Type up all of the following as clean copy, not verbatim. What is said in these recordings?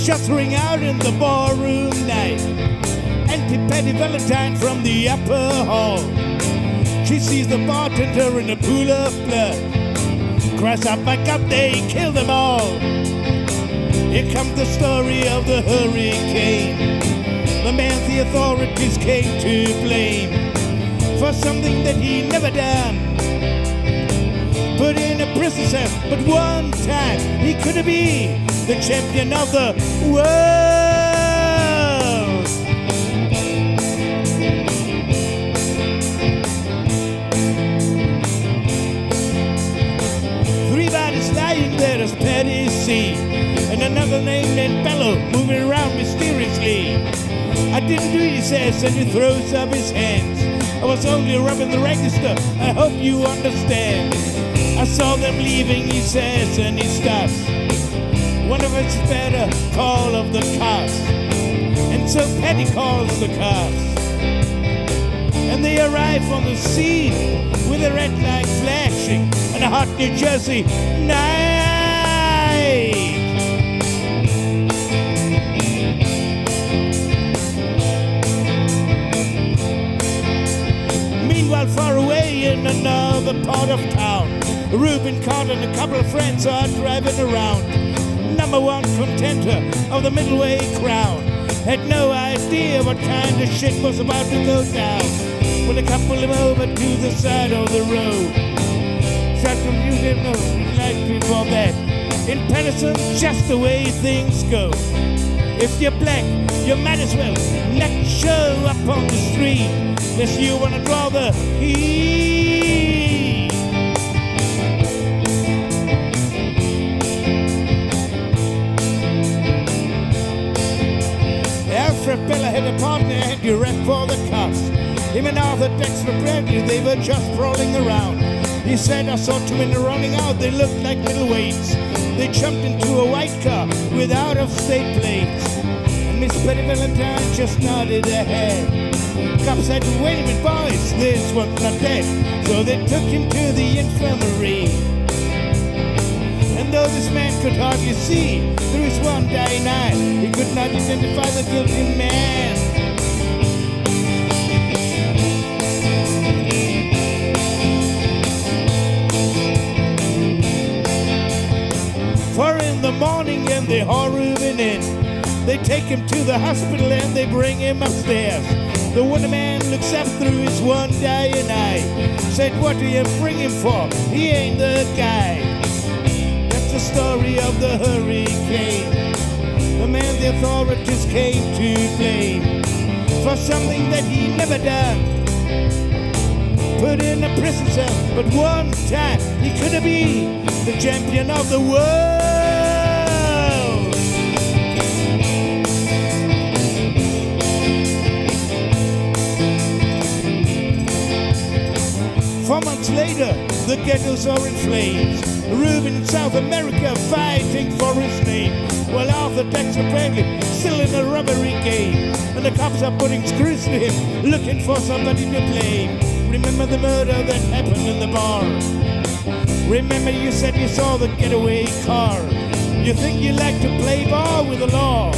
Shots ring out in the ballroom night. Auntie Patty Valentine from the upper hall. She sees the bartender in a pool of blood. Cries out, my God, they killed them all. Here comes the story of the hurricane. The man the authorities came to blame for something that he never done. Put in a prison cell, but one time he could be the champion of the world. 3 bodies lying there as Patty see, and another name named Bello moving around mysteriously. I didn't do it, he says, and he throws up his hands. I was only rubbing the register, I hope you understand. I saw them leaving, he says, and he stops. One of us better call of the cops. And so Patty calls the cops. And they arrive on the scene with a red light flashing and a hot New Jersey night. Meanwhile, far away in another part of town, Reuben Carter and a couple of friends are driving around. Number 1 contender of the middleweight crown had no idea what kind of shit was about to go down when they coupled him over to the side of the road. Tried to mute him like before that. In Patterson, just the way things go. If you're black, you might as well not show up on the street unless you want to draw the heat. Alfred Bella had a partner and he rapped for the cops. Him and Arthur Dexter Bradley, they were just crawling around. He said, I saw 2 men running out, they looked like middleweights. They jumped into a white car with out-of-state plates. And Miss Patty Valentine just nodded her head. Cops said, wait a minute, boys, this one's not dead. So they took him to the infirmary. And though this man could hardly see through his one dying eye, he could not identify the guilty man. For in the morning and they haul Reuben in. They take him to the hospital and they bring him upstairs. The wonder man looks up through his one dying eye. Said, what do you bring him for? He ain't the guy. The story of the hurricane, the man the authorities came to blame for something that he never done. Put in a prison cell, but one time he could be the champion of the world. 4 months later, the ghettos are in flames. Reuben in South America fighting for his name. While Arthur Dexter Bradley still in a robbery game. And the cops are putting screws to him, looking for somebody to blame. Remember the murder that happened in the bar? Remember you said you saw the getaway car? You think you like to play ball with the law?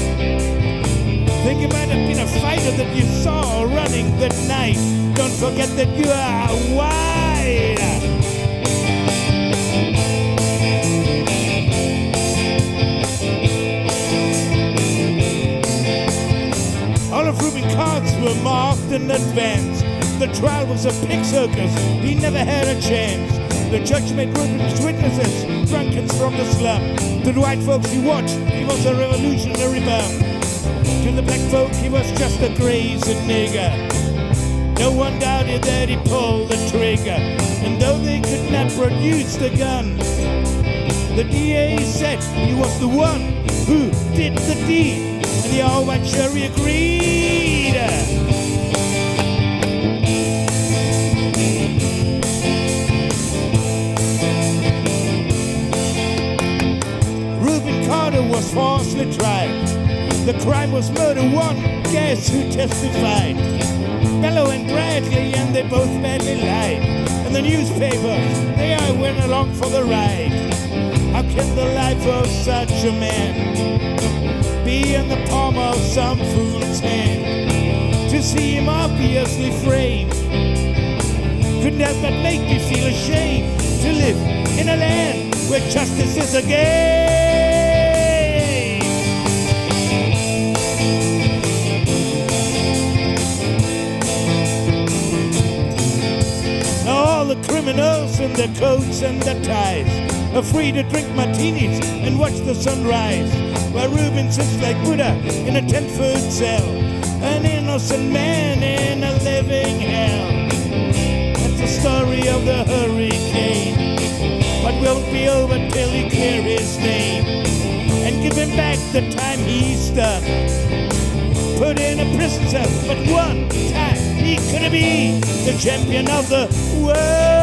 Think it might have been a fighter that you saw running that night. Don't forget that you are white. All of Reuben's cards were marked in advance. The trial was a pig circus, he never had a chance. The judge made Reuben's witnesses drunkards from the slum. To the white folks he watched, he was a revolutionary bum. To the black folk he was just a crazy nigger. No one doubted that he pulled the trigger. And though they could not produce the gun, the DA said he was the one who did the deed. And the all-white jury agreed. Reuben Carter was falsely tried. The crime was murder. One, guess who testified? Bello and Bradley, and they both badly lied. And the newspapers, they all went along for the ride. How can the life of such a man be in the palm of some fool's hand. To see him obviously framed couldn't help but make me feel ashamed to live in a land where justice is a game. All the criminals in their coats and their ties are free to drink martinis and watch the sunrise, while Reuben sits like Buddha in a 10-foot cell, an innocent man in a living hell. That's the story of the hurricane, but won't be over till you clear his name and give him back the time he stuck. Put in a prison cell, but one time he could be the champion of the world.